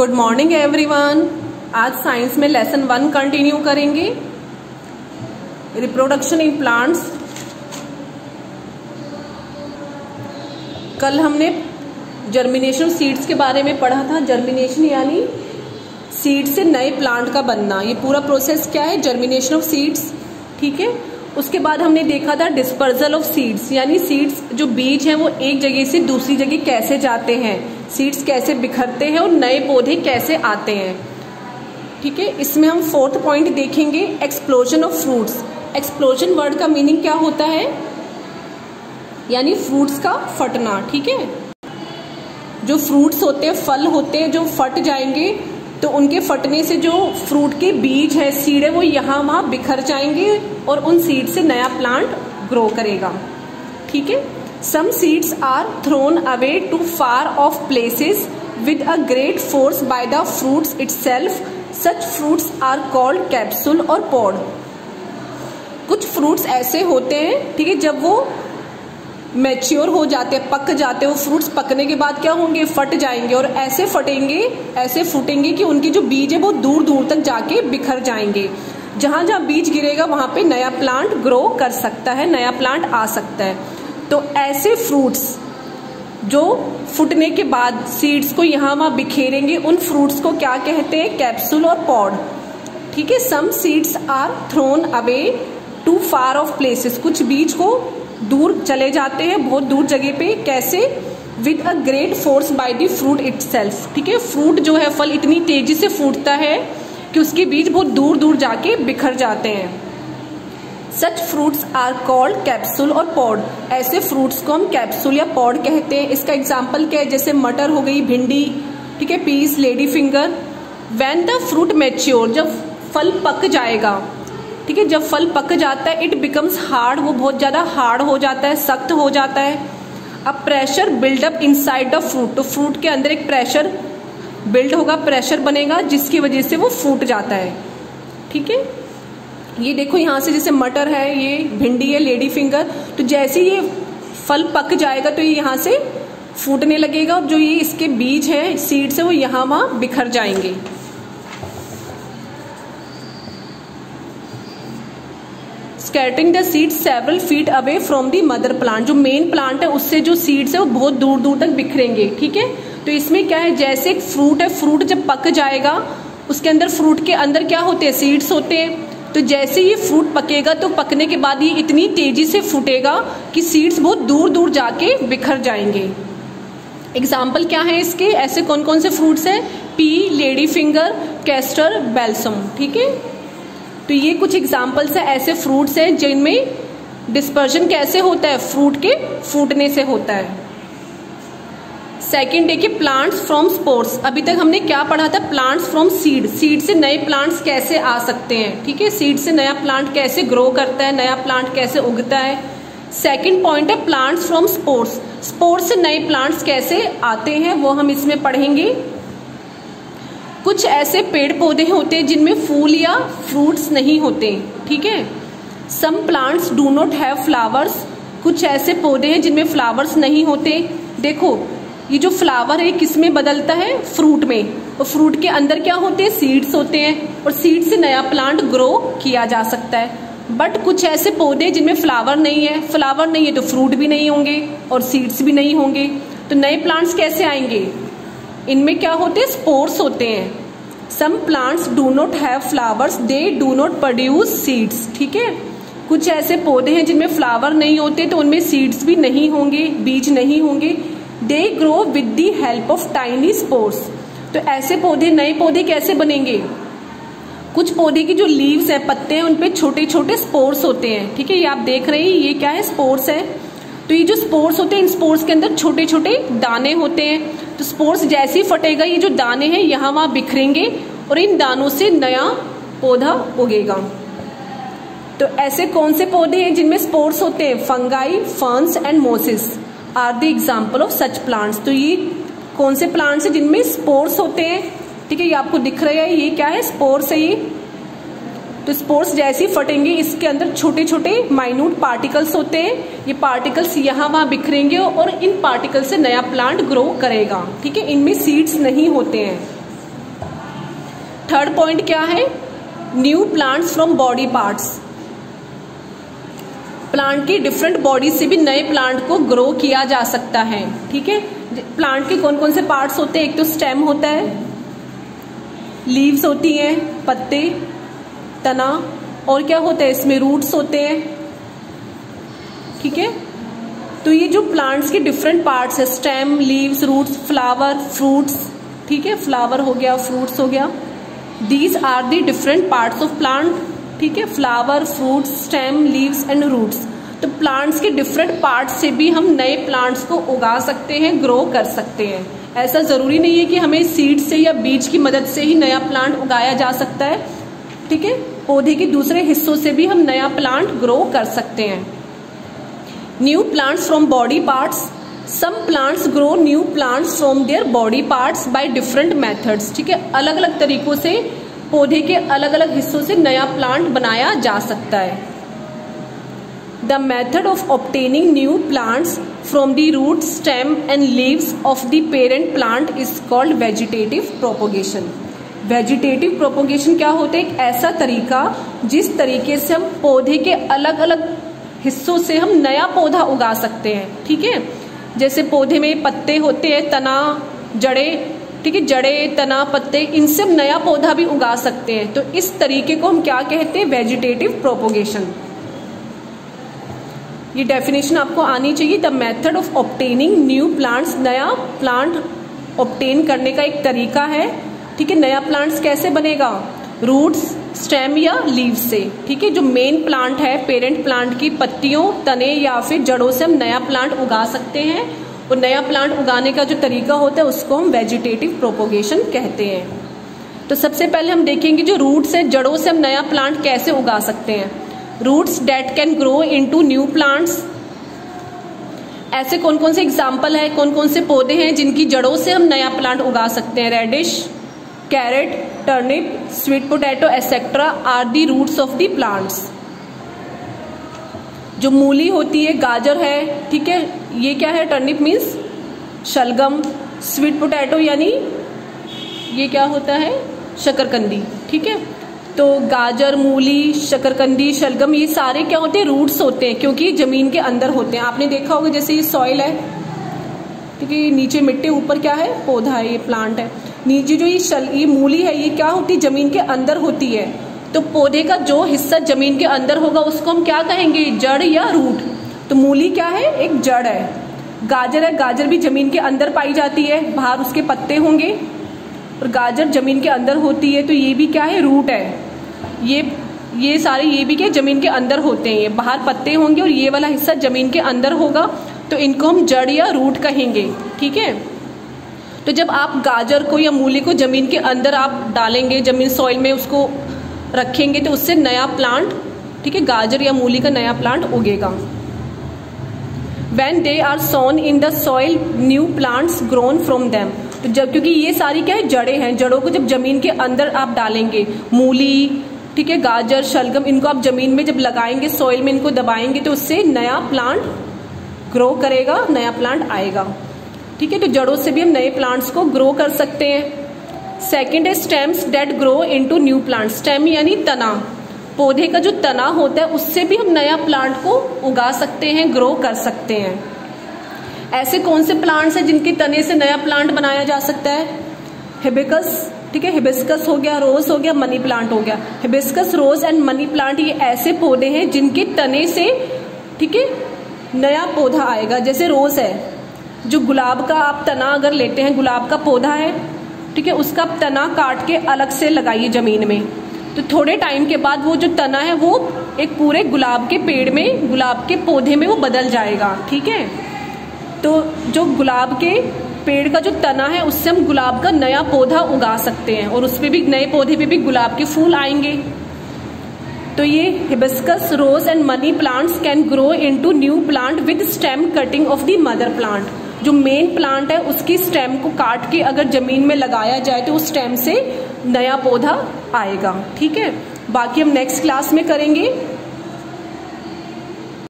Good morning everyone. आज science में lesson 1 continue करेंगे, रिप्रोडक्शन इन प्लांट्स। कल हमने जर्मिनेशन सीड्स के बारे में पढ़ा था। जर्मिनेशन यानी सीड से नए प्लांट का बनना। ये पूरा प्रोसेस क्या है? Germination of seeds. ठीक है। उसके बाद हमने देखा था डिस्पर्जल ऑफ सीड्स, यानी सीड्स जो बीज हैं वो एक जगह से दूसरी जगह कैसे जाते हैं, सीड्स कैसे बिखरते हैं और नए पौधे कैसे आते हैं। ठीक है। इसमें हम 4th पॉइंट देखेंगे, explosion of fruits. Explosion word का मीनिंग क्या होता है? यानी फ्रूट्स का फटना। ठीक है। जो फ्रूट्स होते हैं, फल होते हैं, जो फट जाएंगे तो उनके फटने से जो फ्रूट के बीज है, सीड है, वो यहाँ वहां बिखर जाएंगे और उन सीड से नया प्लांट ग्रो करेगा। ठीक है। Some seeds are thrown away to far off places with a great force by the fruits itself. Such fruits are called capsule और पॉड। कुछ फ्रूट्स ऐसे होते हैं, ठीक है, जब वो मैच्योर हो जाते हैं, पक जाते हैं, वो फ्रूट्स पकने के बाद क्या होंगे? फट जाएंगे और ऐसे फटेंगे, ऐसे फूटेंगे कि उनके जो बीज है वो दूर दूर तक जाके बिखर जाएंगे। जहां जहां बीज गिरेगा वहां पे नया प्लांट ग्रो कर सकता है, नया प्लांट आ सकता है। तो ऐसे फ्रूट्स जो फूटने के बाद सीड्स को यहाँ वहां बिखेरेंगे, उन फ्रूट्स को क्या कहते हैं? कैप्सूल और पॉड। ठीक है। Some seeds are thrown away to far off places. कुछ बीज को दूर चले जाते हैं, बहुत दूर जगह पे। कैसे? With a great force by the fruit itself. ठीक है। फ्रूट जो है, फल इतनी तेजी से फूटता है कि उसके बीज बहुत दूर दूर जाके बिखर जाते हैं। सच फ्रूट्स आर कॉल्ड कैप्सूल और पॉड। ऐसे फ्रूट्स को हम कैप्सूल या पॉड कहते हैं। इसका एग्जाम्पल क्या है? जैसे मटर हो गई, भिंडी, ठीक है, पीस, lady finger. When the fruit mature, जब फल पक जाएगा, ठीक है, जब फल पक जाता है, इट बिकम्स हार्ड, वो बहुत ज्यादा हार्ड हो जाता है, सख्त हो जाता है। अब pressure build up inside the fruit, तो फ्रूट के अंदर एक प्रेशर बिल्ड होगा, प्रेशर बनेगा, जिसकी वजह से वो फूट जाता है। ठीक है। ये देखो यहाँ से जैसे मटर है, ये भिंडी है, लेडी फिंगर, तो जैसे ये फल पक जाएगा तो ये यहाँ से फूटने लगेगा और जो ये इसके बीज हैं, सीड्स है, वो यहाँ वहां बिखर जाएंगे। Scattering the seeds several feet away from the mother plant. जो मेन प्लांट है उससे जो सीड्स है वो बहुत दूर दूर तक बिखरेंगे। ठीक है। तो इसमें क्या है? जैसे एक फ्रूट है, फ्रूट जब पक जाएगा, उसके अंदर, फ्रूट के अंदर क्या होते हैं? सीड्स होते हैं। तो जैसे ये फ्रूट पकेगा तो पकने के बाद ये इतनी तेजी से फूटेगा कि सीड्स बहुत दूर दूर जाके बिखर जाएंगे। एग्जाम्पल क्या है इसके? ऐसे कौन कौन से फ्रूट्स हैं? Pea, lady finger, castor, balsam. ठीक है। तो ये कुछ एग्जाम्पल्स है, ऐसे फ्रूट्स हैं जिनमें डिस्पर्जन कैसे होता है? फ्रूट के फूटने से होता है। सेकेंड देखिए, प्लांट्स फ्रॉम स्पोर्स। अभी तक हमने क्या पढ़ा था? Plants from seed. सीड से नए प्लांट्स कैसे आ सकते हैं? ठीक है। सीड से नया प्लांट कैसे ग्रो करता है, नया प्लांट कैसे उगता है। सेकेंड पॉइंट है प्लांट्स फ्रॉम स्पोर्स। स्पोर्स से नए प्लांट्स कैसे आते हैं वो हम इसमें पढ़ेंगे। कुछ ऐसे पेड़ पौधे होते हैं जिनमें फूल या फ्रूट्स नहीं होते। ठीक है। Some plants do not have flowers. कुछ ऐसे पौधे हैं जिनमें फ्लावर्स नहीं होते। देखो, ये जो फ्लावर है किस में बदलता है? फ्रूट में। और फ्रूट के अंदर क्या होते हैं? सीड्स होते हैं और सीड से नया प्लांट ग्रो किया जा सकता है। बट कुछ ऐसे पौधे जिनमें फ्लावर नहीं है, फ्लावर नहीं है तो फ्रूट भी नहीं होंगे और सीड्स भी नहीं होंगे, तो नए प्लांट्स कैसे आएंगे? इनमें क्या होते हैं? स्पोर्स होते हैं। Some plants do not have flowers, they do not produce seeds. ठीक है। कुछ ऐसे पौधे हैं जिनमें फ्लावर नहीं होते तो उनमें सीड्स भी नहीं होंगे, बीज नहीं होंगे। They grow with the help of tiny spores. तो ऐसे पौधे, नए पौधे कैसे बनेंगे? कुछ पौधे की जो लीव्स है, पत्ते हैं, उनपे छोटे छोटे स्पोर्स होते हैं। ठीक है। ये आप देख रहे हैं, ये क्या है? स्पोर्स है। तो ये जो स्पोर्स होते हैं, इन स्पोर्स के अंदर छोटे छोटे दाने होते हैं। तो स्पोर्स जैसे ही फटेगा, ये जो दाने हैं यहाँ वहां बिखरेंगे और इन दानों से नया पौधा उगेगा। तो ऐसे कौन से पौधे हैं जिनमें स्पोर्स होते हैं? Fungi, ferns and mosses are the example of such plants. तो ये कौन से प्लांट्स हैं जिनमें स्पोर्स होते हैं? ठीक है। ये आपको दिख रहा है, ये क्या है? स्पोर्स है ये। तो स्पोर्स जैसे ही फटेंगे, इसके अंदर छोटे छोटे माइन्यूट पार्टिकल्स होते हैं। ये पार्टिकल्स यहाँ वहां बिखरेंगे और इन पार्टिकल से नया प्लांट ग्रो करेगा। ठीक है। इनमें सीड्स नहीं होते हैं। थर्ड पॉइंट क्या है, new plants from body parts. Plant की डिफरेंट बॉडी से भी नए प्लांट को ग्रो किया जा सकता है। ठीक है, प्लांट के कौन कौन से पार्ट्स होते हैं, एक तो स्टेम होता है, लीव्स होती हैं, पत्ते, तना, और क्या होता है इसमें, रूट्स होते हैं। ठीक है, तो ये जो प्लांट्स के डिफरेंट पार्ट्स है, stem, leaves, roots, flower, fruits, ठीक है, फ्लावर हो गया, फ्रूट्स हो गया, these are the different parts of plant. ठीक है, flower, fruits, stem, leaves and roots. तो प्लांट्स के डिफरेंट पार्ट्स से भी हम नए प्लांट्स को उगा सकते हैं, ग्रो कर सकते हैं। ऐसा जरूरी नहीं है कि हमें सीड से या बीज की मदद से ही नया प्लांट उगाया जा सकता है। ठीक है, पौधे के दूसरे हिस्सों से भी हम नया प्लांट ग्रो कर सकते हैं। New plants from body parts, some plants grow new plants from their body parts by different methods. ठीक है, अलग अलग तरीकों से पौधे के अलग अलग हिस्सों से नया प्लांट बनाया जा सकता है। The method of obtaining new plants from the root, stem and leaves of the parent plant is called vegetative propagation. Vegetative propagation क्या होता है, एक ऐसा तरीका जिस तरीके से हम पौधे के अलग अलग हिस्सों से हम नया पौधा उगा सकते हैं। ठीक है, जैसे पौधे में पत्ते होते हैं, तना, जड़ें, ठीक है, जड़ें, तना, पत्ते, इनसे हम नया पौधा भी उगा सकते हैं। तो इस तरीके को हम क्या कहते हैं, वेजिटेटिव प्रोपोगेशन। ये डेफिनेशन आपको आनी चाहिए। The method of obtaining new plants, नया प्लांट ऑब्टेन करने का एक तरीका है। ठीक है, नया प्लांट्स कैसे बनेगा, रूट्स, स्टेम या लीव से। ठीक है, जो मेन प्लांट है, पेरेंट प्लांट की पत्तियों, तने या फिर जड़ों से हम नया प्लांट उगा सकते हैं। और नया प्लांट उगाने का जो तरीका होता है उसको हम वेजिटेटिव प्रोपोगेशन कहते हैं। तो सबसे पहले हम देखेंगे जो रूट्स है, जड़ों से हम नया प्लांट कैसे उगा सकते हैं। Roots that can grow into new plants. ऐसे कौन कौन से एग्जाम्पल है, कौन कौन से पौधे हैं जिनकी जड़ों से हम नया प्लांट उगा सकते हैं। Radish, carrot, turnip, sweet potato etcetera are the roots of the plants. जो मूली होती है, गाजर है, ठीक है, ये क्या है, टर्निप मीन्स शलगम, स्वीट पोटैटो यानी ये क्या होता है, शकरकंदी। ठीक है, तो गाजर, मूली, शकरकंदी, शलगम, ये सारे क्या होते हैं, रूट्स होते हैं, क्योंकि जमीन के अंदर होते हैं। आपने देखा होगा जैसे ये सॉइल है, ठीक है, नीचे मिट्टी, ऊपर क्या है, पौधा है, ये प्लांट है। नीचे जो ये मूली है, ये क्या होती है, जमीन के अंदर होती है। तो पौधे का जो हिस्सा जमीन के अंदर होगा उसको हम क्या कहेंगे, जड़ या रूट। तो मूली क्या है, एक जड़ है। गाजर है, गाजर भी जमीन के अंदर पाई जाती है, बाहर उसके पत्ते होंगे, और गाजर जमीन के अंदर होती है, तो ये भी क्या है, रूट है। ये सारे ये भी क्या जमीन के अंदर होते हैं, ये बाहर पत्ते होंगे और ये वाला हिस्सा जमीन के अंदर होगा, तो इनको हम जड़ या रूट कहेंगे। ठीक है, तो जब आप गाजर को या मूली को जमीन के अंदर आप डालेंगे, जमीन सॉइल में उसको रखेंगे, तो उससे नया प्लांट, ठीक है, गाजर या मूली का नया plant उगेगा। When they are sown in the soil, new plants grown from them। तो जब, क्योंकि ये सारी क्या है, जड़ें हैं, जड़ों को जब जमीन के अंदर आप डालेंगे, मूली, ठीक है, गाजर, शलगम, इनको आप जमीन में जब लगाएंगे, सॉइल में इनको दबाएंगे, तो उससे नया प्लांट ग्रो करेगा, नया प्लांट आएगा। ठीक है, तो जड़ों से भी हम नए प्लांट्स को ग्रो कर सकते हैं। सेकेंड है stems that grow into new plant. Stem यानी तना, पौधे का जो तना होता है उससे भी हम नया प्लांट को उगा सकते हैं, ग्रो कर सकते हैं। ऐसे कौन से प्लांट्स हैं जिनके तने से नया प्लांट बनाया जा सकता है, हिबिस्कस, ठीक है, हिबिस्कस हो गया, रोज हो गया, मनी प्लांट हो गया। Hibiscus, rose and money plant ये ऐसे पौधे हैं जिनके तने से, ठीक है, नया पौधा आएगा। जैसे रोज है, जो गुलाब का आप तना अगर लेते हैं, गुलाब का पौधा है, ठीक है, उसका तना काट के अलग से लगाइए जमीन में, तो थोड़े टाइम के बाद वो जो तना है वो एक पूरे गुलाब के पेड़ में, गुलाब के पौधे में वो बदल जाएगा। ठीक है, तो जो गुलाब के पेड़ का जो तना है उससे हम गुलाब का नया पौधा उगा सकते हैं, और उसपे भी, नए पौधे पे भी गुलाब के फूल आएंगे। तो ये hibiscus, rose and money plants can grow into new plant with stem cutting of the mother plant. जो मेन प्लांट है उसकी स्टेम को काट के अगर जमीन में लगाया जाए तो उस स्टेम से नया पौधा आएगा। ठीक है, बाकी हम नेक्स्ट क्लास में करेंगे।